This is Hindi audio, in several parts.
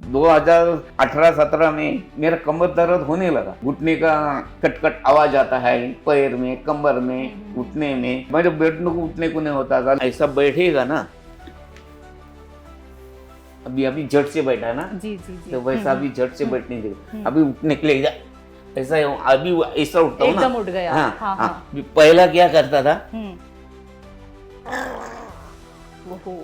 2018-17 में मेरा कमर दर्द होने लगा, घुटने का कटकट आवाज आता है पैर में, कमर में, उठने में, मेरे बैठने को उठने को नहीं होता था। ऐसा बैठेगा ना, अभी अभी झट से बैठा ना जी जी जी, तो वैसा अभी झट से बैठने देगा, अभी उठने के लिए ऐसा अभी ऐसा उठता हूँ ना, एकदम उठ गया। हाँ, हाँ, हाँ, हाँ। पहला क्या करता था, ओहो,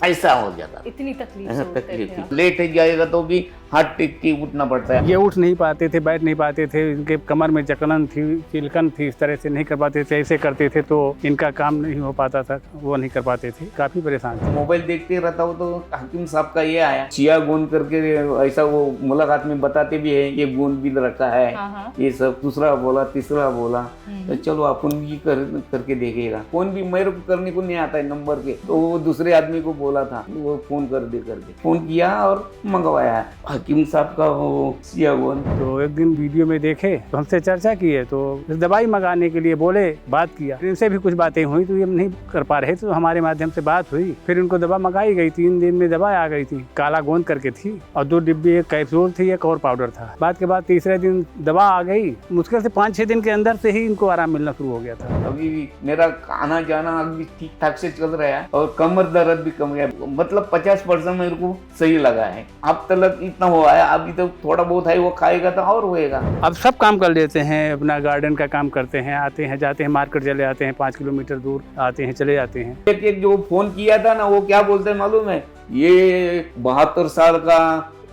ऐसा हो जाता, इतनी तकलीफ से उठते तकलीफ थे आप। लेट जाएगा तो भी हाथ टेक के उठना पड़ता है। ये उठ नहीं पाते थे, बैठ नहीं पाते थे, इनके कमर में जकड़न थी, चिलकन थी, इस तरह से नहीं कर पाते थे। ऐसे करते थे तो इनका काम नहीं हो पाता था, वो नहीं कर पाते थे, काफी परेशान थे। मोबाइल देखते रहता हूँ तो हकीम साहब का ये आया चिया गोंद करके, ऐसा वो मुलाकात में बताते भी है, ये गोंद भी रखा है, हाँ, हाँ। ये सब दूसरा बोला, तीसरा बोला, तो चलो अपन भी करके देखेगा। फोन भी मेरे को करने को नहीं आता है नंबर के, तो वो दूसरे आदमी को बोला था, वो फोन कर दे करके फोन किया और मंगवाया हकीम साहब का वो चिया गोंद। तो एक दिन वीडियो में देखे तो हमसे चर्चा किए, तो दवाई मंगाने के लिए बोले, बात किया, इनसे भी कुछ बातें हुई तो ये नहीं कर पा रहे, तो हमारे माध्यम से बात हुई, फिर इनको दवा मंगाई गई। 3 दिन में दवा आ गई थी, काला गोंद करके थी, और 2 डिब्बी, एक कैप्सूल थी, एक और पाउडर था। बात के बाद तीसरे दिन दवा आ गई, मुश्किल से 5-6 दिन के अंदर से ही इनको आराम मिलना शुरू हो गया था। अभी भी मेरा आना जाना अभी ठीक ठाक से चल रहा है और कमर दर्द भी कम गया, मतलब 50% मेरे को सही लगा है। अब तक इतना हुआ है, अभी तो थोड़ा बहुत है, वो खाएगा तो और होएगा। अब सब काम कर लेते हैं, अपना गार्डन का काम करते हैं, आते हैं जाते हैं, मार्केट चले आते हैं, 5 किलोमीटर दूर आते हैं, चले जाते हैं। एक जो फोन किया था ना, वो क्या बोलते हैं मालूम है, ये 72 साल का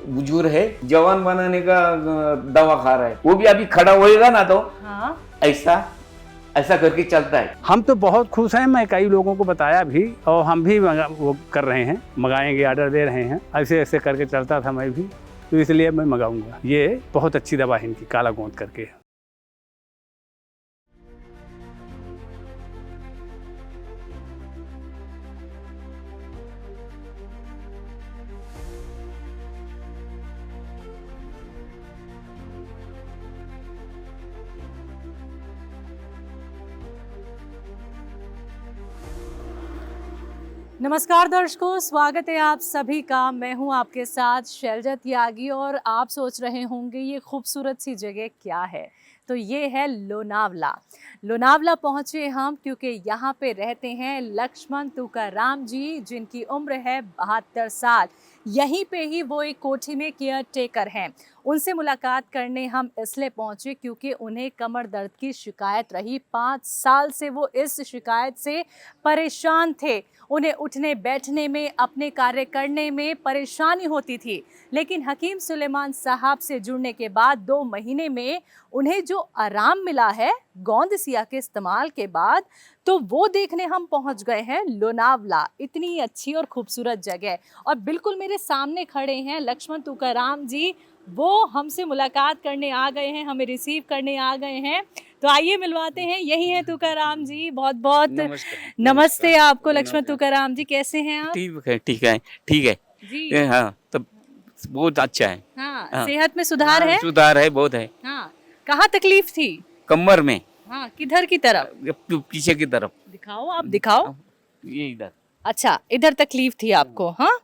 बुजुर्ग है, जवान बनाने का दवा खा रहा है, वो भी अभी खड़ा होएगा ना तो हाँ। ऐसा करके चलता है। हम तो बहुत खुश हैं, मैं कई लोगों को बताया भी, और हम भी वो कर रहे हैं, मंगाएंगे, ऑर्डर दे रहे हैं। ऐसे ऐसे करके चलता था मैं भी, तो इसलिए मैं मंगाऊंगा। ये बहुत अच्छी दवा है इनकी, काला गोंद करके। नमस्कार दर्शकों, स्वागत है आप सभी का। मैं हूं आपके साथ शैलजा त्यागी, और आप सोच रहे होंगे ये खूबसूरत सी जगह क्या है। तो ये है लोनावला। लोनावला पहुंचे हम क्योंकि यहाँ पे रहते हैं लक्ष्मण तुकाराम जी, जिनकी उम्र है 72 साल। यहीं पे ही वो एक कोठी में केयर टेकर हैं। उनसे मुलाकात करने हम इसलिए पहुंचे क्योंकि उन्हें कमर दर्द की शिकायत रही। 5 साल से वो इस शिकायत से परेशान थे। उन्हें उठने बैठने में, अपने कार्य करने में परेशानी होती थी। लेकिन हकीम सुलेमान साहब से जुड़ने के बाद 2 महीने में उन्हें जो आराम मिला है गोंद सिया के इस्तेमाल के बाद, तो वो देखने हम पहुंच गए हैं लोनावला। इतनी अच्छी और खूबसूरत जगह, और बिल्कुल मेरे सामने खड़े हैं लक्ष्मण तुकाराम जी। वो हमसे मुलाकात करने आ गए हैं, हमें रिसीव करने आ गए हैं। तो आइए मिलवाते हैं। यही है तुकाराम जी, बहुत बहुत नमस्ते आपको। लक्ष्मण तुकाराम जी, कैसे हैं आप? ठीक है जी। हाँ, तब बहुत अच्छा है। हाँ, सेहत में सुधार है? सुधार है, बहुत है। हाँ, कहाँ तकलीफ थी? कमर में। हाँ, किधर की तरफ? पीछे की तरफ। दिखाओ, आप दिखाओ। ये इधर। अच्छा, इधर तकलीफ थी आपको? हाँ,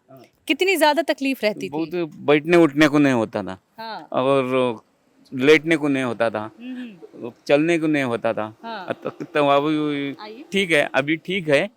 कितनी ज्यादा तकलीफ रहती थी? बहुत, बैठने उठने को नहीं होता था। हाँ। और लेटने को नहीं होता था, चलने को नहीं होता था। हाँ। तो अभी ठीक है, अभी ठीक है।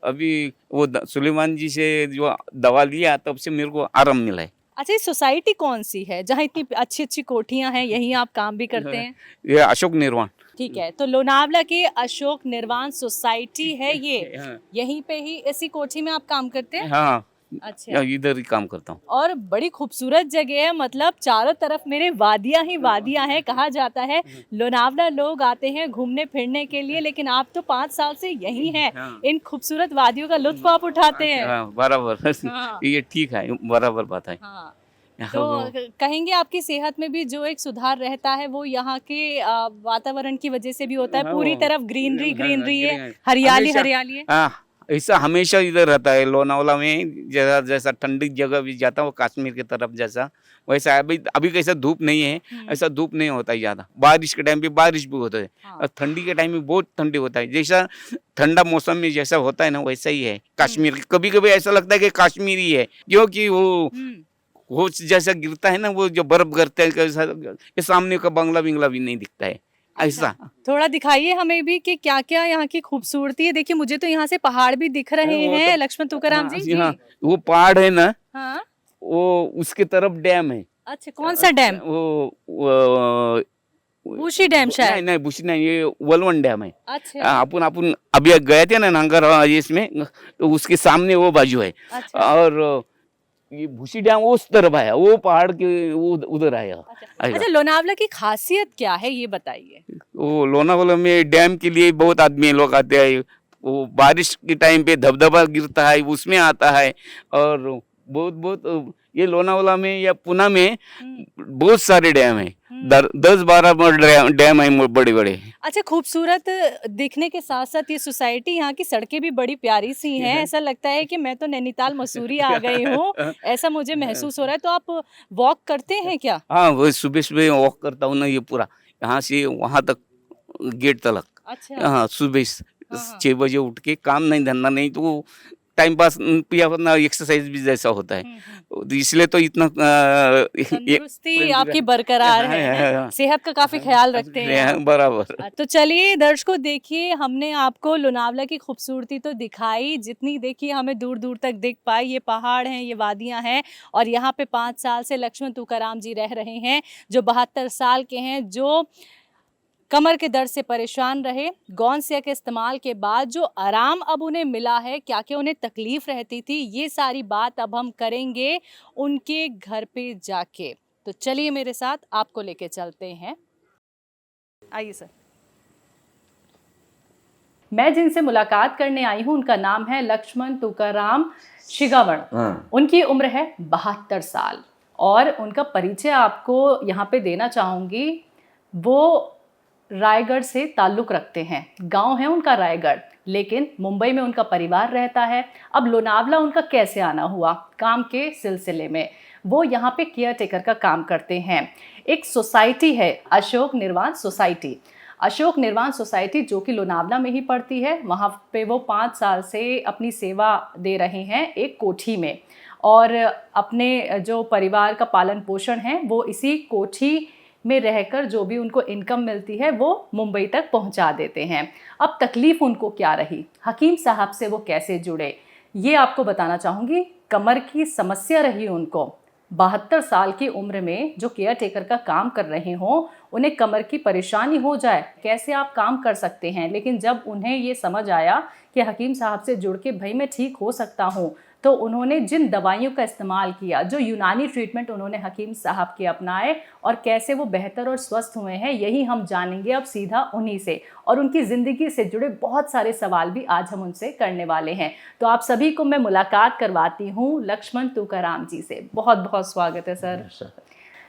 अभी वो सुलेमान जी से जो दवा लिया, तब से मेरे को आराम मिला है। अच्छा, ये सोसाइटी कौन सी है जहाँ इतनी अच्छी अच्छी कोठियाँ हैं? यहीं आप काम भी करते हैं? ये अशोक निर्वाण। ठीक है, तो लोनावला की अशोक निर्वाण सोसाइटी है ये। हाँ। यहीं पे ही इसी कोठी में आप काम करते हैं? हाँ, अच्छा, इधर ही काम करता हूँ। और बड़ी खूबसूरत जगह है, मतलब चारों तरफ मेरे वादियां ही वादियां हैं। कहा जाता है लोनावला लोग आते हैं घूमने फिरने के लिए, लेकिन आप तो 5 साल से यहीं हैं। हाँ। इन खूबसूरत वादियों का लुत्फ आप उठाते हैं। हाँ, बराबर। हाँ। ये ठीक है, बराबर बात है। हाँ, तो कहेंगे आपकी सेहत में भी जो एक सुधार रहता है वो यहाँ के वातावरण की वजह से भी होता है। पूरी तरफ ग्रीनरी ग्रीनरी है, हरियाली हरियाली है। हाँ, ऐसा हमेशा इधर रहता है लोनावला में। जैसा जैसा ठंडी जगह भी जाता है, वो कश्मीर की तरफ जैसा वैसा। अभी कैसा धूप नहीं है, ऐसा धूप नहीं होता है ज्यादा। बारिश के टाइम पे बारिश भी होता है, और ठंडी के टाइम में बहुत ठंडी होता है। जैसा ठंडा मौसम में जैसा होता है ना, वैसा ही है कश्मीर। कभी कभी ऐसा लगता है कि कश्मीर ही है, क्योंकि वो वो जैसा गिरता है ना, वो जो बर्फ गिरता है कैसा, ये सामने का बंगला बिंगला भी नहीं दिखता है ऐसा। थोड़ा दिखाइए हमें भी कि क्या क्या यहाँ की खूबसूरती है। देखिए मुझे तो यहाँ से पहाड़ भी दिख रहे वो हैं तो- लक्ष्मण तुकाराम हाँ, जी। हाँ, वो पहाड़ है ना, हाँ, वो उसके तरफ डैम है। अच्छा कौन सा डैम? वो बूशी डैम नहीं शायद। नहीं, बुशी नहीं, ये वलवन डैम है। अच्छा अपन अपन अभी गए थे ना नांगर इसमें, तो उसके सामने वो बाजू है। अच्छा और ये भूसी डैम उस तरफ आया, वो पहाड़ के वो उधर आया। अच्छा। लोनावला की खासियत क्या है ये बताइए। वो लोनावाला में डैम के लिए बहुत आदमी लोग आते हैं। वो बारिश के टाइम पे धबधबा गिरता है, उसमें आता है। और बहुत बहुत ये लोनावाला में या पुणे में बहुत सारे डैम है। 10-12 डैम है बड़े बड़े। अच्छा खूबसूरत दिखने के साथ साथ ये सोसाइटी, यहाँ की सड़कें भी बड़ी प्यारी सी हैं। ऐसा लगता है कि मैं तो नैनीताल मसूरी आ गई हूँ, ऐसा मुझे महसूस हो रहा है। तो आप वॉक करते हैं क्या? हाँ, वो सुबह सुबह वॉक करता हूँ ना, ये पूरा यहाँ से वहाँ तक गेट तक। अच्छा हाँ, सुबह हाँ। 6 बजे उठ के, काम नहीं धंधा नहीं तो टाइम पास या अपना एक्सरसाइज भी जैसा होता है। तो इसलिए तो इतना तंदुरुस्ती आपकी बरकरार है, सेहत का काफी ख्याल रखते हैं आप। बराबर। तो चलिए दर्शकों देखिए, हमने आपको लोनावला की खूबसूरती तो दिखाई, जितनी देखिए हमें दूर दूर तक दिख पाई। ये पहाड़ हैं, ये वादियां हैं, और यहाँ पे 5 साल से लक्ष्मण तुकाराम जी रह रहे हैं, जो 72 साल के हैं, जो कमर के दर्द से परेशान रहे। गौनसिया के इस्तेमाल के बाद जो आराम अब उन्हें मिला है, क्या क्या उन्हें तकलीफ रहती थी, ये सारी बात अब हम करेंगे उनके घर पे जाके। तो चलिए मेरे साथ, आपको लेके चलते हैं। आइए सर। मैं जिनसे मुलाकात करने आई हूँ उनका नाम है लक्ष्मण तुकाराम शिगावण। उनकी उम्र है 72 साल, और उनका परिचय आपको यहाँ पे देना चाहूँगी। वो रायगढ़ से ताल्लुक़ रखते हैं, गांव है उनका रायगढ़, लेकिन मुंबई में उनका परिवार रहता है। अब लोनावला उनका कैसे आना हुआ? काम के सिलसिले में वो यहाँ पे केयर टेकर का काम करते हैं। एक सोसाइटी है अशोक निर्वाण सोसाइटी। अशोक निर्वाण सोसाइटी जो कि लोनावला में ही पड़ती है, वहाँ पे वो 5 साल से अपनी सेवा दे रहे हैं एक कोठी में, और अपने जो परिवार का पालन पोषण है वो इसी कोठी में रहकर जो भी उनको इनकम मिलती है वो मुंबई तक पहुंचा देते हैं। अब तकलीफ़ उनको क्या रही, हकीम साहब से वो कैसे जुड़े, ये आपको बताना चाहूँगी। कमर की समस्या रही उनको। 72 साल की उम्र में जो केयर टेकर का काम कर रहे हों, उन्हें कमर की परेशानी हो जाए, कैसे आप काम कर सकते हैं। लेकिन जब उन्हें ये समझ आया कि हकीम साहब से जुड़ के भाई मैं ठीक हो सकता हूँ, तो उन्होंने जिन दवाइयों का इस्तेमाल किया, जो यूनानी ट्रीटमेंट उन्होंने हकीम साहब के अपनाए, और कैसे वो बेहतर और स्वस्थ हुए हैं, यही हम जानेंगे अब सीधा उन्हीं से। और उनकी ज़िंदगी से जुड़े बहुत सारे सवाल भी आज हम उनसे करने वाले हैं। तो आप सभी को मैं मुलाकात करवाती हूँ लक्ष्मण तुकाराम जी से। बहुत बहुत स्वागत है सर।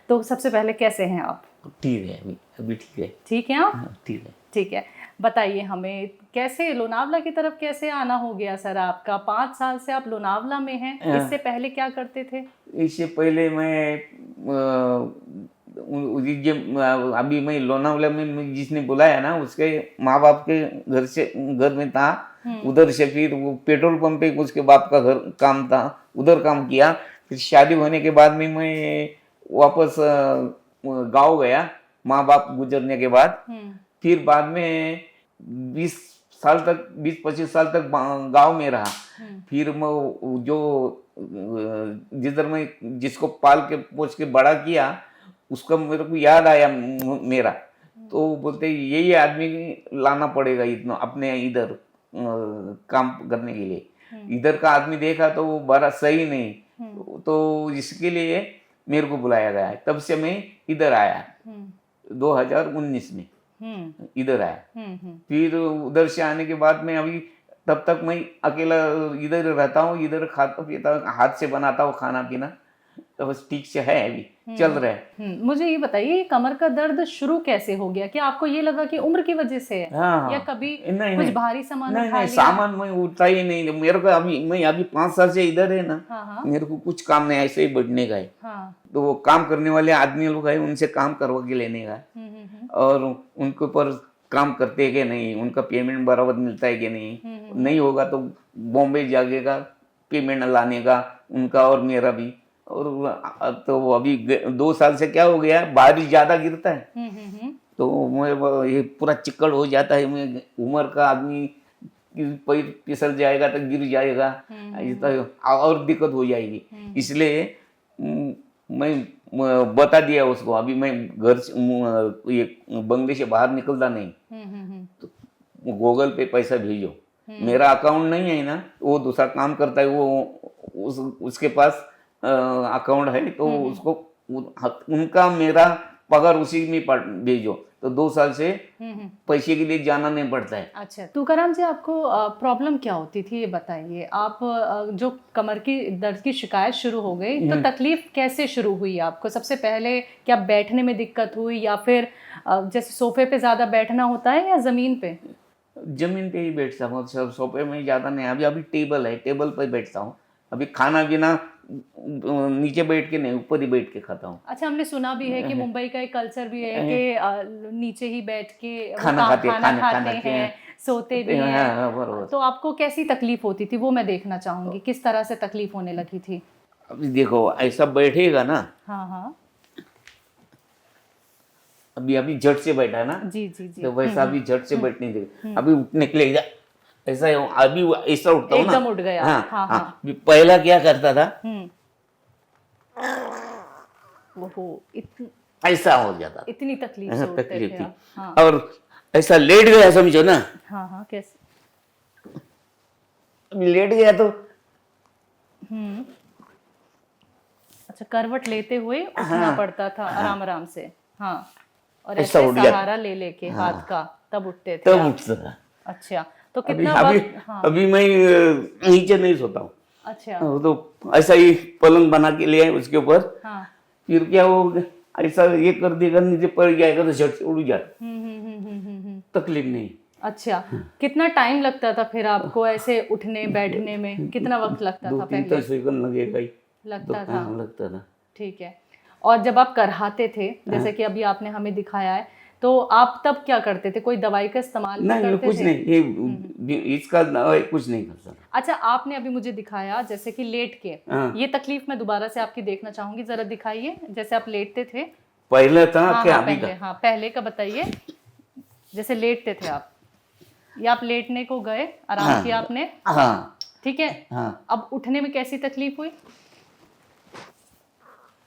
तो सबसे पहले कैसे हैं आप? ठीक है, अभी ठीक है। ठीक है आप? ठीक है। ठीक है, बताइए हमें कैसे लोनावला की तरफ कैसे आना हो गया सर आपका? 5 साल से आप लोनावला में हैं, इससे पहले क्या करते थे? इससे पहले मैं अभी मैं लोनावला में जिसने बुलाया ना, उसके माँ बाप के घर में था। उधर से फिर वो पेट्रोल पंप पे उसके बाप का घर काम था, उधर काम किया। फिर शादी होने के बाद में मैं वापस गाँव गया, माँ बाप गुजरने के बाद। फिर बाद में 20-25 साल तक गांव में रहा। फिर मैं जो जिधर मैं जिसको पाल के पोछ के बड़ा किया, उसका मेरे को याद आया मेरा। तो बोलते यही आदमी लाना पड़ेगा इतना अपने इधर काम करने के लिए। इधर का आदमी देखा तो वो बड़ा सही नहीं, तो इसके लिए मेरे को बुलाया गया। तब से मैं इधर आया 2019 में इधर आया। फिर उधर से आने के बाद में अभी तब तक मैं अकेला इधर रहता हूँ, इधर खाता पीता, हाथ से बनाता हूँ खाना पीना, तो बस ठीक से है, अभी चल रहा है। मुझे ये बताइए, कमर का दर्द शुरू कैसे हो गया? क्या आपको ये लगा कि उम्र की वजह से है? हाँ, या कभी नहीं, कुछ भारी सामान उठा नहीं, लिया? सामान मैं उठता ही नहीं। मेरे को अभी 5 साल से इधर है ना। हाँ, मेरे को कुछ काम नहीं, ऐसे ही बैठने का है। हाँ, तो वो काम करने वाले आदमी लोग है, उनसे काम करवा के लेने का, और उनके ऊपर काम करते हैं कि नहीं, उनका पेमेंट बराबर मिलता है कि नहीं, नहीं होगा तो बॉम्बे जाके का पेमेंट लाने का उनका और मेरा भी। और अब तो अभी 2 साल से क्या हो गया, बारिश ज्यादा गिरता है तो ये पूरा चिक्कड़ हो जाता है। मैं उम्र का आदमी पैर फिसल जाएगा तो गिर जाएगा, ऐसा और दिक्कत हो जाएगी। इसलिए मैं बता दिया उसको, अभी मैं घर से ये बंगले से बाहर निकलता नहीं, तो गूगल पे पैसा भेजो। मेरा अकाउंट नहीं है ना, वो दूसरा काम करता है, वो उसके पास अकाउंट है, तो उसको उनका मेरा पगार उसी में भेजो, तो 2 साल से पैसे के लिए जाना नहीं पड़ता है। अच्छा, तुकाराम जी आपको प्रॉब्लम क्या होती थी ये बताइए। आप जो कमर की दर्द की शिकायत शुरू हो गई तो तकलीफ कैसे शुरू हुई आपको? सबसे पहले क्या बैठने में दिक्कत हुई या फिर जैसे सोफे पे ज्यादा बैठना होता है या जमीन पे? जमीन पे ही बैठता हूँ, सोफे में ज्यादा नहीं। अभी टेबल है, टेबल पर बैठता हूँ। अभी खाना पीना नीचे बैठ के नहीं, ऊपर ही बैठ के खाता हूँ। अच्छा, हमने सुना भी है कि मुंबई का एक कल्चर भी है कि नीचे ही बैठ के खाना खाते हैं, सोते भी हैं। बरोबर। तो आपको कैसी तकलीफ होती थी वो मैं देखना चाहूंगी, किस तरह से तकलीफ होने लगी थी? अभी देखो, ऐसा बैठेगा ना, हाँ हाँ, अभी झट से बैठा है ना, जी जी जी, तो वैसा अभी झट से बैठ नहीं देगा। अभी उठने के लिए ऐसा है, अभी ऐसा उठता हूँ ना, एकदम उठ गया। हाँ हाँ हाँ। हाँ। अभी पहला क्या करता था, ओहो, ऐसा हो जाता, इतनी तकलीफ से उठते तकलीफ थे थी। आप? हाँ और ऐसा लेट गया समझो ना, हाँ हाँ, कैसे? अभी लेट गया तो अच्छा, करवट लेते हुए उठना पड़ता था आराम आराम से। हाँ, और ऐसा ऐसे उठ जाता। सहारा ले लेके हाथ का तब उठते थे तब आप? उठता था। अच्छा, तो अभी कितना अभी वक्त? हाँ, अभी मैं नीचे नहीं सोता हूँ, अच्छा, वो तो ऐसा ही पलंग बना के लिए उसके ऊपर, हाँ, फिर क्या वो ऐसा ये कर देगा, नीचे पड़ जाएगा तो झट से उड़ जाता, तकलीफ नहीं। अच्छा, कितना टाइम लगता था फिर आपको ऐसे उठने बैठने में? कितना वक्त लगता था 2-3 पहले? सेकंड लगेगा ही। लगता था, हाँ, लगता था। ठीक है। और जब आप करहाते थे, जैसे कि अभी आपने हमें दिखाया है, तो आप तब क्या करते थे? कोई दवाई का इस्तेमाल भी नहीं, करते कुछ थे? नहीं, ये इसका दवाई कुछ नहीं करता। अच्छा, आपने अभी मुझे दिखाया जैसे कि लेट के, हाँ। ये तकलीफ मैं दोबारा से आपकी देखना चाहूंगी, जरा दिखाइए जैसे आप लेटते थे। पहले था हाँ क्या हाँ, अभी पहले, का? हाँ पहले का बताइए, जैसे लेटते थे आप, या आप लेटने को गए, आराम हाँ। किया आपने, हाँ ठीक है। हाँ अब उठने में कैसी तकलीफ हुई?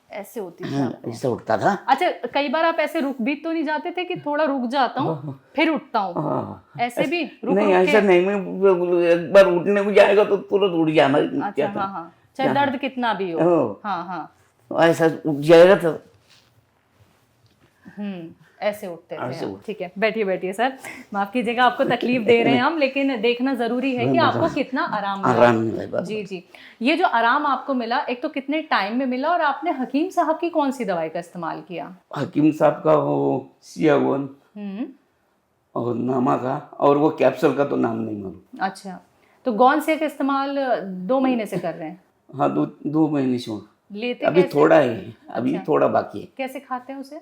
ऐसे होती थी आपको? ऐसा उठता था। अच्छा, कई बार आप ऐसे रुक भी तो नहीं जाते थे कि थोड़ा रुक जाता हूँ फिर उठता हूँ? हाँ। ऐसे भी रुक नहीं, रुक ऐसा के? नहीं, मैं एक बार उठने को जाएगा तो तुरंत उठ जाना। अच्छा, क्या था? हाँ हाँ, चाहे दर्द कितना भी हो। हो। हाँ हाँ, ऐसा उठ जाएगा तो ऐसे उठते थे ऐसे आप। ठीक है, बैठिए बैठिए सर, माफ कीजिएगा, आपको तकलीफ दे रहे हैं हम, लेकिन देखना जरूरी है कि आपको कितना आराम मिला। आराम मिला। जी जी, ये जो आराम आपको मिला, एक तो कितने टाइम में मिला, और आपने हकीम साहब की कौन सी दवाई का इस्तेमाल किया? हकीम साहब का वो सियागोन और नामा का, और वो कैप्सूल का तो नाम नहीं मालूम। अच्छा, तो गौन से का इस्तेमाल 2 महीने से कर रहे हैं? हाँ, 2 महीने से लेते अभी कैसे? थोड़ा है, अभी अच्छा। थोड़ा बाकी है। कैसे खाते हैं उसे?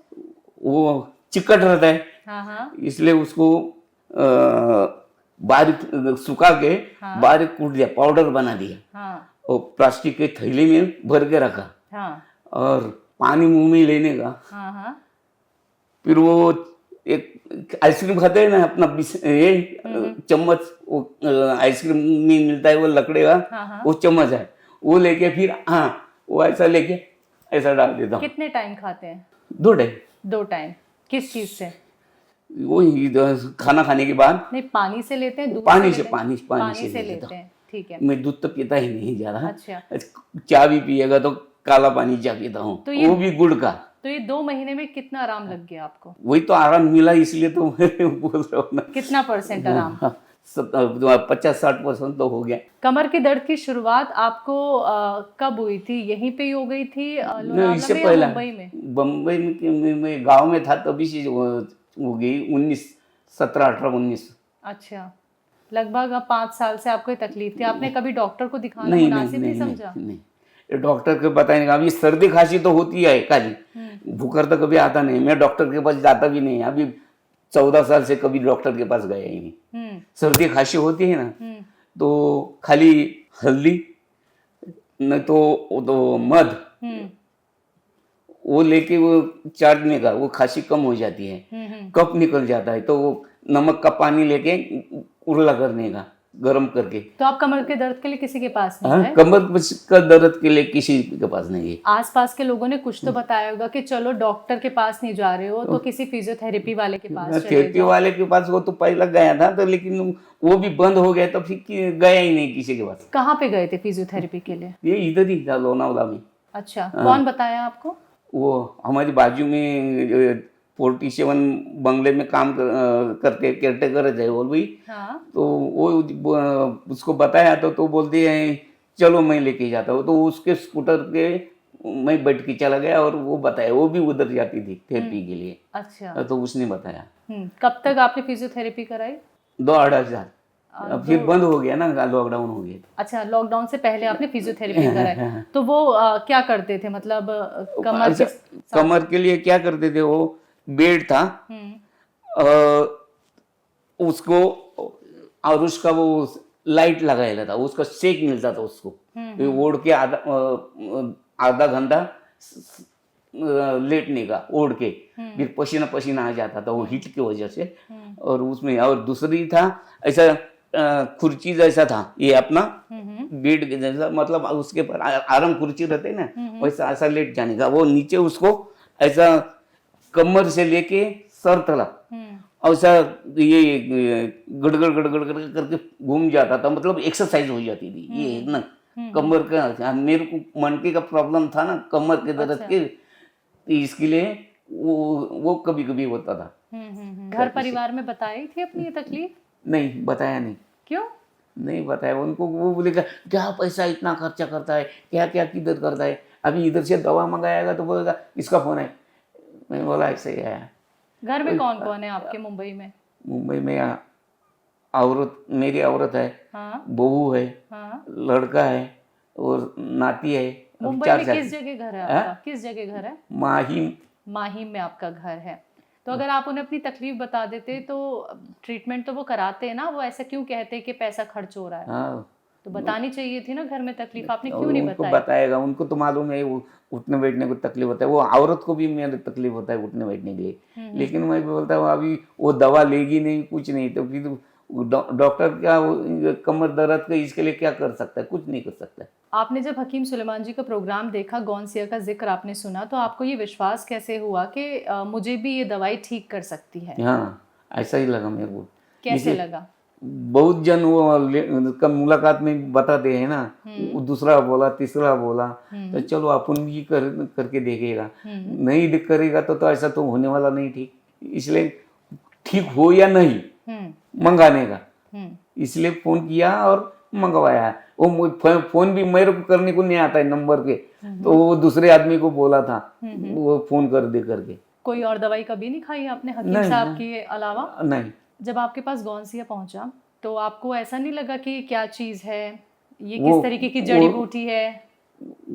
वो चिकट रहता है, हाँ हाँ, इसलिए उसको बारीक सुखा के हाँ। बारीक कूट दिया, पाउडर बना दिया, हाँ और प्लास्टिक के थैली में भर के रखा, हाँ और पानी मुंह में लेने का। हाँ हाँ, फिर वो एक आइसक्रीम खाते हैं ना अपना ये चम्मच, वो आइसक्रीम में मिलता है वो लकड़े का, हाँ हाँ। वो चम्मच है, वो लेके फिर हाँ वो ऐसा लेके ऐसा डाल देता हूँ। कितने टाइम खाते हैं? 2 टाइम। 2 टाइम, किस चीज से? वही खाना खाने के बाद। नहीं, पानी से लेते हैं, दूध पानी से से लेते हैं? पानी से से लेता लेते हैं, ठीक है। मैं दूध तो पीता ही नहीं ज्यादा। अच्छा, चाय भी पिएगा तो काला पानी चाय पीता हूँ, तो ये- वो भी गुड़ का। तो ये 2 महीने में कितना आराम लग गया आपको? वही तो आराम मिला, इसलिए तो मैं बोल रहा हूँ ना। कितना % आराम? 50-60% तो हो गया। कमर की दर्द की शुरुआत आपको कब हुई थी? यहीं पे ही हो गई थी नहीं, लोनावला इससे में या पहला मुंबई में? बम्बई में गांव में था तभी से हो गई। 17-18-19। अच्छा, लगभग 5 साल से आपको ये तकलीफ थी। आपने कभी डॉक्टर को दिखाना नहीं मुनासिब नहीं नहीं समझा? नहीं, ये डॉक्टर के बताने का, अभी सर्दी खांसी तो होती है खाली, बुखार तो कभी आता नहीं। मैं डॉक्टर के पास जाता भी नहीं, अभी 14 साल से कभी डॉक्टर के पास गया ही नहीं। सर्दी खांसी होती है ना, तो खाली हल्दी, नहीं तो मध हम्म वो लेके वो चाटने का, वो खांसी कम हो जाती है, कफ निकल जाता है, तो वो नमक का पानी लेके उरला करने का, गरम करके। तो आप कमर के दर्द के लिए किसी के पास नहीं हाँ, गए? कमर का दर्द के लिए किसी के पास नहीं है। आसपास के लोगों ने कुछ तो बताया होगा कि चलो डॉक्टर के पास नहीं जा रहे हो तो किसी फिजियोथेरेपी वाले के पास चले थेरेपी जाओ। वाले के पास वो तो पहले गया था, तो लेकिन वो भी बंद हो गया, तो फिर गया ही नहीं किसी के पास। कहाँ पे गए थे फिजियोथेरेपी के लिए? ये इधर ही था, लोनावला में। अच्छा, कौन बताया आपको? वो हमारी बाजू में 47 बंगले में काम करते केयरटेकर है वो भी, हाँ। तो वो उसको बताया तो बोलते हैं चलो मैं लेके जाता हूँ, तो उसके स्कूटर के मैं बैठ के चला गया, और वो बताया, वो भी उधर जाती थी थेरेपी के लिए। अच्छा। तो उसने बताया। कब तक आपने फिजियोथेरेपी कराई? 2-2.5 फिर बंद हो गया ना, लॉकडाउन हो गया। अच्छा, लॉकडाउन से पहले आपने फिजियोथेरेपी कराई। तो वो क्या करते थे, मतलब कमर अच्छा, कमर के लिए क्या करते थे, वो बेड था, उसको और उसका वो लाइट लगाया था, उसका सेक मिलता था उसको, तो ओढ़ के आधा घंटा लेटने का, ओढ़ के, फिर पसीना पसीना आ जाता था वो हीट की वजह से। और उसमें और दूसरी था ऐसा कुर्सी जैसा था, ये अपना बेड के जैसा, मतलब उसके पर आराम कुर्सी रहते ना, वैसा ऐसा लेट जाने का, वो नीचे उसको ऐसा कमर से लेके सर तक ऐसा ये गड़गड़ गड़गड़ करके घूम जाता था, मतलब एक्सरसाइज हो जाती थी ये ना कमर का। मेरे को मनके का प्रॉब्लम था ना, कमर के दर्द के, तो इसके लिए वो कभी कभी होता था। घर परिवार में बताई थी अपनी ये तकलीफ? नहीं बताया, नहीं। क्यों नहीं बताया उनको? वो बोलेगा क्या पैसा इतना खर्चा करता है, क्या क्या किधर करता है, अभी इधर से दवा मंगाएगा तो बोलेगा इसका फोन है। मैं बोला ऐसे ही आया। घर में कौन कौन है आपके मुंबई में? मुंबई में औरत, मेरी औरत है, हाँ। बहू है, हाँ। लड़का है और नाती है। मुंबई में किस जगह घर है आपका? किस जगह घर है? माहिम में आपका घर है। तो अगर आप उन्हें अपनी तकलीफ बता देते तो ट्रीटमेंट तो वो कराते हैं ना, वो ऐसा क्यों कहते हैं कि पैसा खर्च हो रहा है? हाँ, तो बतानी चाहिए थी ना घर में तकलीफ, आपने क्यों नहीं उनको बताई? बताएगा, उनको तो मालूम है वो उठने बैठने को तकलीफ होता है, वो औरत को भी मेरे तकलीफ होता है उठने बैठने के लिए। लेकिन मैं बोलता हूँ अभी वो दवा लेगी नहीं, कुछ नहीं, तो फिर डॉक्टर क्या कमर दर्द का इसके लिए क्या कर सकता है? कुछ नहीं कर सकता। आपने जब हकीम सुलेमान जी का प्रोग्राम देखा, गौनसिया का जिक्र आपने सुना, तो आपको ये विश्वास कैसे हुआ कि मुझे भी ये दवाई ठीक कर सकती है? हाँ, ऐसा ही लगा मेरे को। कैसे लगा? बहुत जन वो मुलाकात में बताते हैं ना, वो दूसरा बोला, तीसरा बोला, तो चलो अपन भी करके देखेगा, नहीं करेगा तो ऐसा तो होने वाला नहीं ठीक, इसलिए ठीक हो या नहीं मंगाने का, इसलिए फोन किया और मंगवाया। वो फोन भी मेरे को करने को नहीं आता है नंबर के, तो वो दूसरे आदमी को बोला था वो फोन कर दे करके। कोई और दवाई कभी नहीं खाई आपने हकीम साहब के अलावा? नहीं। जब आपके पास गौनसिया पहुंचा तो आपको ऐसा नहीं लगा कि क्या चीज है, ये किस तरीके की जड़ी बूटी है?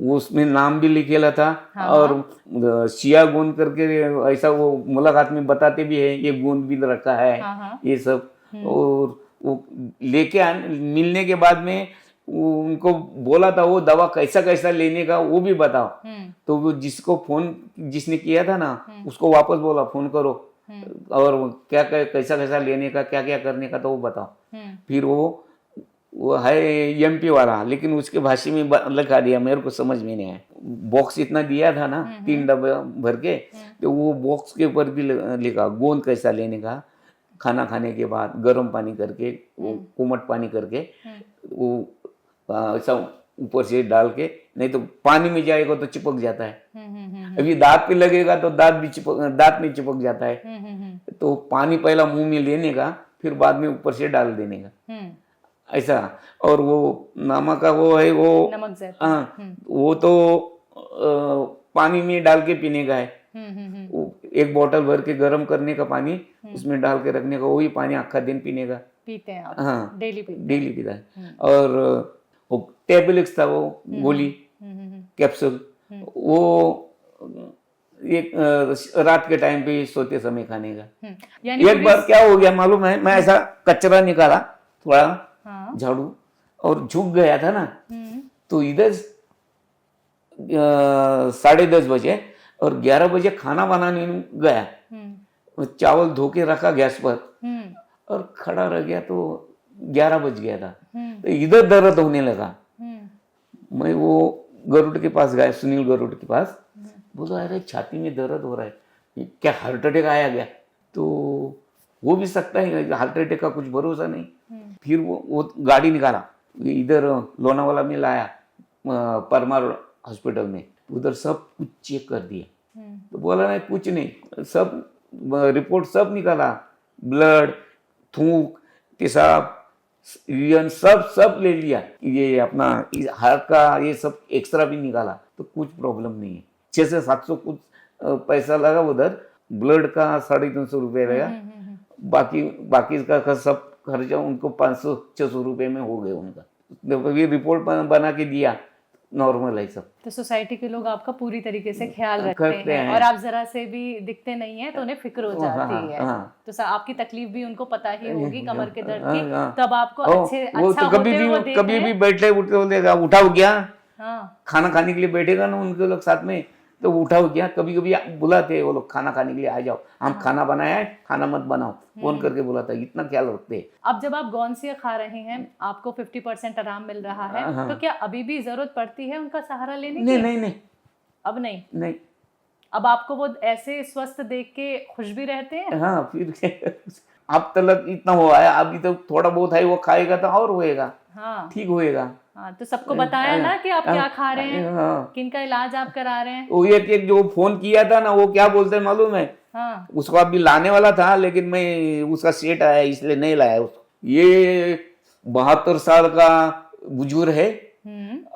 उसमें नाम भी लिखेला था। हाँ। और शिया गोंद करके ऐसा वो मुलाकात में बताते भी है, ये गोंद भी रखा है। हाँ। ये सब। और वो लेके मिलने के बाद में उनको बोला था वो दवा कैसा कैसा लेने का वो भी बताओ, तो वो जिसने किया था ना उसको वापस बोला फोन करो और क्या कैसा कैसा लेने का, क्या क्या करने का, तो वो बताओ। फिर वो है एमपी वाला, लेकिन उसके भाषा में लिखा दिया, मेरे को समझ में नहीं आया। बॉक्स इतना दिया था ना 3 डब्बे भर के, तो वो बॉक्स के ऊपर भी लिखा गोंद कैसा लेने का, खाना खाने के बाद गर्म पानी करके, वो कोमट पानी करके, वो ऐसा ऊपर से डाल के, नहीं तो पानी में जाएगा तो चिपक जाता है, अभी दांत पे लगेगा तो दांत में चिपक जाता है, तो पानी पहला मुंह में लेने का, फिर बाद में ऊपर से डाल देने का, ऐसा। और वो नमक का वो है, वो नमक ज़ैतून। हाँ, वो तो पानी में डाल के पीने का है। एक बोतल भर के गर्म करने का पानी उसमें डाल के रखने का, वही पानी आखा दिन पीने का। पीते हैं आप? हाँ, डेली पीता है। और वो टेबलेट्स था, वो गोली कैप्सूल, वो एक रात के टाइम पे सोते समय खाने का। एक बार क्या हो गया मालूम है, मैं ऐसा कचरा निकाला थोड़ा झाड़ू और झुक गया था ना, तो इधर 10:30 बजे और 11 बजे खाना बनाने गया। वो चावल धो के रखा गैस पर और खड़ा रह गया तो 11 बज गया था। तो इधर दर्द होने लगा। मैं वो गरुड़ के पास गया, सुनील गरुड़ के पास। बोला अरे छाती में दर्द हो रहा है, ये क्या हार्ट अटैक आया गया? तो हो भी सकता है, हार्ट अटैक का कुछ भरोसा नहीं। फिर वो गाड़ी निकाला, इधर लोनावाला में लाया, परमार हॉस्पिटल में। उधर सब कुछ चेक कर दिया। तो बोला नहीं कुछ नहीं, सब रिपोर्ट सब निकाला, ब्लड, थूक, पेशाब, यूरिन सब ले लिया। ये अपना हार्ट का ये सब एक्सरा भी निकाला तो कुछ प्रॉब्लम नहीं है। 600 से 700 कुछ पैसा लगा उधर, ब्लड का 350 रुपये लगा, बाकी का सब खर्चा उनको 500-600 रुपये में हो गए उनका। ये रिपोर्ट बना के दिया, नॉर्मल है सब। तो सोसाइटी के लोग आपका पूरी तरीके से ख्याल रखते करते हैं हैं। और आप जरा से भी दिखते नहीं है तो उन्हें फिक्र हो जाती हाँ, है। हाँ। तो आपकी तकलीफ भी उनको पता ही होगी, कमर के दर्द की। हाँ। तब आपको वो अच्छा तो होते हुए देख कभी रहे भी हैं। बैठे उठते बोलेगा उठा हो गया, हाँ, खाना खाने के लिए बैठेगा ना उनके लोग साथ में, तो उठा हो गया। कभी कभी बुलाते वो लोग खाना खाने के लिए, आ जाओ, हम खाना बनाया है, खाना मत बनाओ, फोन करके बुलाता है। इतना ख्याल रखते हैं। अब जब आप गौनसिया खा रहे हैं, आपको 50% आराम मिल रहा है, हाँ। तो क्या अभी भी जरूरत पड़ती है उनका सहारा लेने नहीं की? नहीं नहीं अब नहीं। नहीं। अब आपको वो ऐसे स्वस्थ देख के खुश भी रहते हैं? हाँ, फिर अब तक इतना हुआ है, अभी तो थोड़ा बहुत है, वो खाएगा तो और होएगा, हाँ ठीक होएगा। हाँ। तो सबको बताया ना कि आप क्या खा रहे हैं, हाँ। किनका इलाज आप करा रहे हैं? वो एक जो फोन किया था ना, वो क्या बोलते हैं मालूम है? हाँ उसको अभी लाने वाला था, लेकिन मैं उसका सेट आया इसलिए नहीं लाया उसको। ये 72 साल का बुजुर्ग है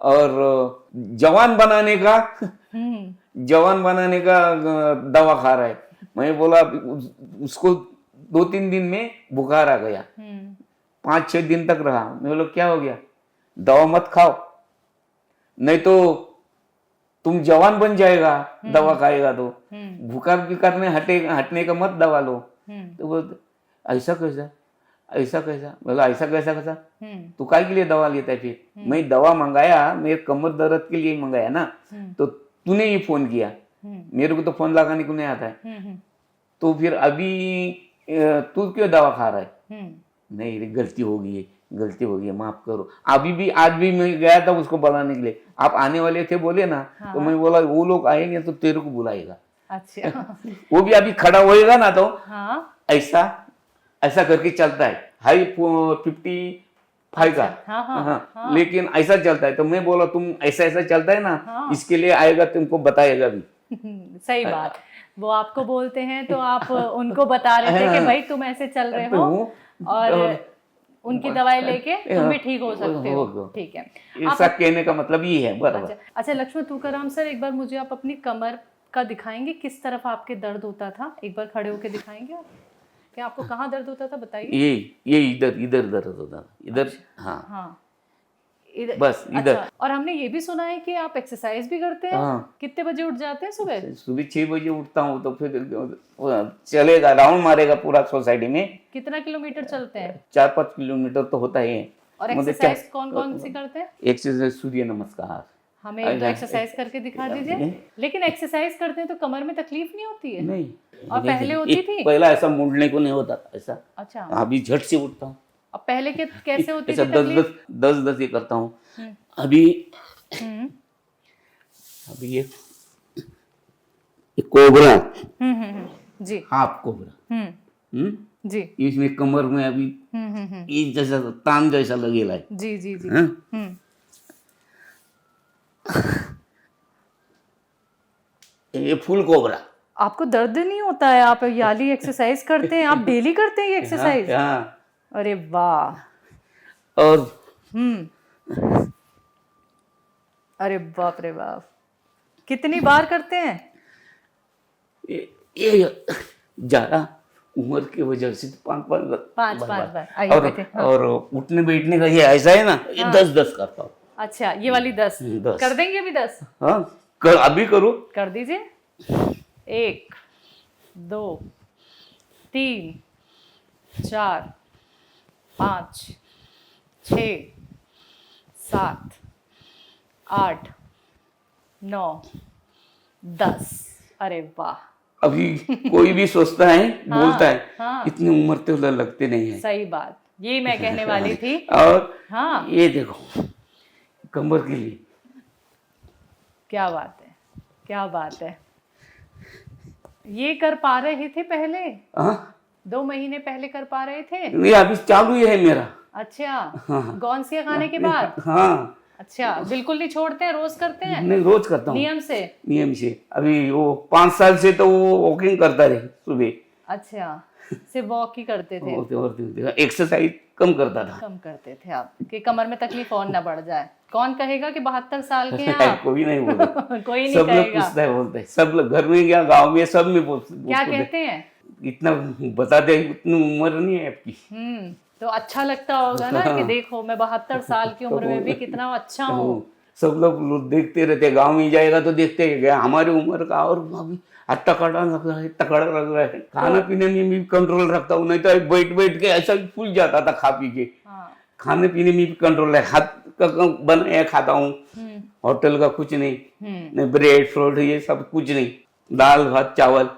और जवान बनाने का दवा खा रहा है। मैं बोला उसको 2-3 दिन में बुखार आ गया, 5-6 दिन तक रहा। मैं बोला क्या हो गया? दवा मत खाओ, नहीं तो तुम जवान बन जाएगा, दवा खाएगा तो। बुखार बिकार में हटने का मत दवा लो। तो बोलते ऐसा कैसा, ऐसा कैसा? बोला ऐसा कैसा? तू काय के लिए दवा लेता है? फिर मैं दवा मंगाया, मेरे कमर दर्द के लिए मंगाया ना, तो तूने ही फोन किया, मेरे को तो फोन लगाने को नहीं आता है। तो फिर अभी तू क्यों दवा खा रहा है? नहीं रे, गलती हो गई है, माफ करो। आज भी मैं गया था उसको बुलाने के लिए, आप आने वाले थे बोले ना। तो मैं बोला वो लोग आएंगे तो तेरे को बुलाएगा। अच्छा वो भी अभी खड़ा होएगा ना तो हाँ ऐसा करके चलता है, हाई 55 का। हाँ, लेकिन ऐसा चलता है। तो मैं बोला तुम ऐसा चलता है ना, इसके लिए आएगा, तुमको बताएगा भी। सही बात। वो आपको बोलते हैं तो आप उनको बता रहे थे कि भाई तुम ऐसे चल रहे हो और उनकी दवाई लेके तुम भी ठीक हो सकते हो। ठीक है, ऐसा कहने का मतलब ये है। बराबर। अच्छा लक्ष्मण तुकाराम सर, एक बार मुझे आप अपनी कमर का दिखाएंगे, किस तरफ आपके दर्द होता था? एक बार खड़े होके दिखाएंगे आप? क्या आपको कहाँ दर्द होता था बताइए। ये इधर दर्द होता था, इधर। हाँ इधर, बस इधर। अच्छा, और हमने ये भी सुना है कि आप एक्सरसाइज भी करते हैं। कितने बजे उठ जाते हैं सुबह? 6 बजे उठता हूँ, तो फिर चलेगा, राउंड मारेगा पूरा सोसाइटी में। कितना किलोमीटर चलते हैं? 4-5 किलोमीटर तो होता है। और एक्सरसाइज कौन सी करते हैं? एक्सरसाइज सूर्य नमस्कार। हमें एक दो एक्सरसाइज करके दिखा दीजिए। लेकिन एक्सरसाइज करते हैं तो कमर में तकलीफ नहीं होती है? नहीं। और पहले होती थी? पहला ऐसा मुड़ने को नहीं होता था ऐसा। अच्छा। अभी झट से उठता हूँ। अब पहले के कैसे होती ऐसा थी तकलीफ? 10 ये करता हूँ। अभी ये कोबरा, जी, हाफ कोबरा, जी, इसमें कमर में अभी ये जैसा तान जैसा लगेला है। जी जी जी। ये फुल कोबरा। आपको दर्द नहीं होता है? आप याली एक्सरसाइज करते हैं? आप डेली करते हैं ये एक्सरसाइज? हाँ। अरे वाह। और अरे बाप रे बाप, कितनी बार करते हैं? ये ज्यादा उम्र की वजह से 5 बार। आइए बैठे। और उठने बैठने का ये ऐसा है ना, ये 10 करता हूँ। अच्छा, ये वाली 10 कर देंगे अभी 10? हाँ, अभी करो। कर दीजिए। 1 2 3 4 5 6 7 8 9, 10। अरे वाह, अभी कोई भी सोचता है बोलता है हाँ। इतनी उम्र तो लगते नहीं है। सही बात, ये मैं कहने वाली थी। और हाँ, ये देखो कमर के लिए क्या बात है, क्या बात है। ये कर पा रहे थे पहले? हाँ 2 महीने पहले कर पा रहे थे? नहीं अभी चालू ही है मेरा। अच्छा, हाँ। गौनसिया खाने के बाद? हाँ अच्छा, बिल्कुल नहीं छोड़ते हैं, रोज करते हैं नहीं रोज करता हूँ नियम से? नियम से। अभी वो 5 साल से तो वो वॉकिंग करता रहे सुबह। अच्छा, सिर्फ वॉक ही करते थे? और एक्सरसाइज कम करता था। कम करते थे आप कि कमर में तकलीफ और ना बढ़ जाए। कौन कहेगा कि 72 साल के हैं आप? कोई नहीं बोलता। कोई नहीं सब लोग कहेगा। पूछता है बोलते हैं, सब लोग घर में क्या गांव में सब में क्या कहते हैं? इतना बताते हैं इतनी उम्र नहीं है आपकी। तो अच्छा लगता होगा ना कि देखो मैं 72 साल की उम्र में भी कितना अच्छा हूँ। सब लोग देखते रहते हैं, गांव में जाएगा तो देखते हैं क्या हमारी उम्र का और अभी तकड़ा लग रहा है, तकड़ा लग रहा है। खाना पीने में भी कंट्रोल रखता हूँ, नहीं तो बैठ बैठ के ऐसा फूल जाता था खा पी के। हाँ। खाने पीने में भी कंट्रोल है, हाथ का बनाया खाता हूँ, होटल का कुछ नहीं, नहीं ब्रेड फ्रूट ये सब कुछ नहीं, दाल भात चावल।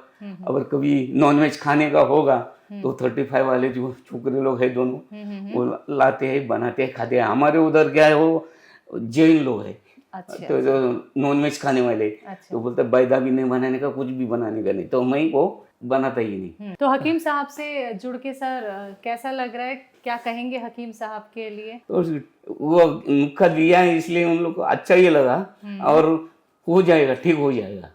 अगर कभी नॉनवेज खाने का होगा तो 35 वाले जो छोकरे लोग हैं दोनों वो लाते हैं बनाते हैं खाते हैं। हमारे उधर क्या है वो जैन लोग हैं। अच्छा, तो जो नॉनवेज खाने वाले अच्छा। तो बोलते बैदा भी नहीं बनाने का, कुछ भी बनाने का नहीं, तो मैं वो बनाता ही नहीं। तो हकीम साहब से जुड़ के सर कैसा लग रहा है? क्या कहेंगे हकीम साहब के लिए? तो वो नुस्खा दिया है इसलिए उन लोग को अच्छा ही लगा और हो जाएगा, ठीक हो जाएगा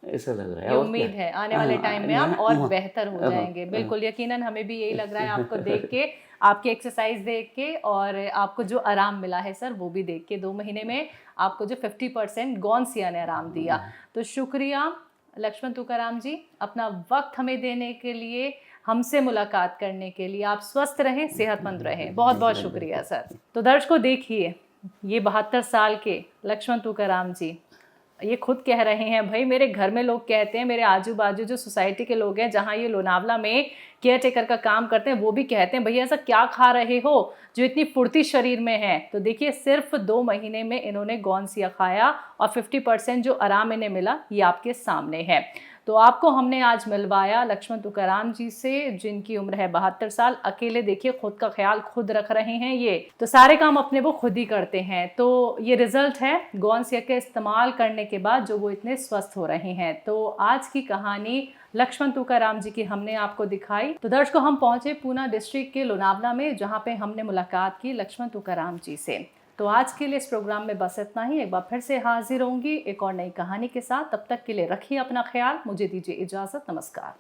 ऐसा लग रहा है। ये और उम्मीद क्या? है आने वाले टाइम में आप और हाँ, बेहतर हो जाएंगे। बिल्कुल यकीनन हमें भी यही लग रहा है आपको देख के, आपकी एक्सरसाइज देख के और आपको जो आराम मिला है सर वो भी देख के। 2 महीने में आपको जो 50% गौनसिया ने आराम दिया। तो शुक्रिया लक्ष्मण तुकाराम जी, अपना वक्त हमें देने के लिए, हमसे मुलाकात करने के लिए। आप स्वस्थ रहें, सेहतमंद रहें। बहुत बहुत शुक्रिया सर। तो दर्शकों देखिए, ये 72 साल के लक्ष्मण तुकाराम जी ये खुद कह रहे हैं, भाई मेरे घर में लोग कहते हैं, मेरे आजू बाजू जो सोसाइटी के लोग हैं जहाँ ये लोनावला में केयर टेकर का काम करते हैं वो भी कहते हैं भैया ऐसा क्या खा रहे हो जो इतनी फुर्ती शरीर में है। तो देखिए सिर्फ 2 महीने में इन्होंने गौनसिया खाया और 50% जो आराम इन्हें मिला ये आपके सामने है। तो आपको हमने आज मिलवाया लक्ष्मण तुकाराम जी से, जिनकी उम्र है 72 साल। अकेले देखिए खुद का ख्याल खुद रख रहे हैं ये, तो सारे काम अपने वो खुद ही करते हैं। तो ये रिजल्ट है गौनसिया के इस्तेमाल करने के बाद जो वो इतने स्वस्थ हो रहे हैं। तो आज की कहानी लक्ष्मण तुकाराम जी की हमने आपको दिखाई। तो दर्शकों हम पहुंचे पूना डिस्ट्रिक्ट के लोनावला में, जहाँ पे हमने मुलाकात की लक्ष्मण तुकाराम जी से। तो आज के लिए इस प्रोग्राम में बस इतना ही। एक बार फिर से हाजिर होंगी एक और नई कहानी के साथ। तब तक के लिए रखिए अपना ख्याल, मुझे दीजिए इजाज़त। नमस्कार।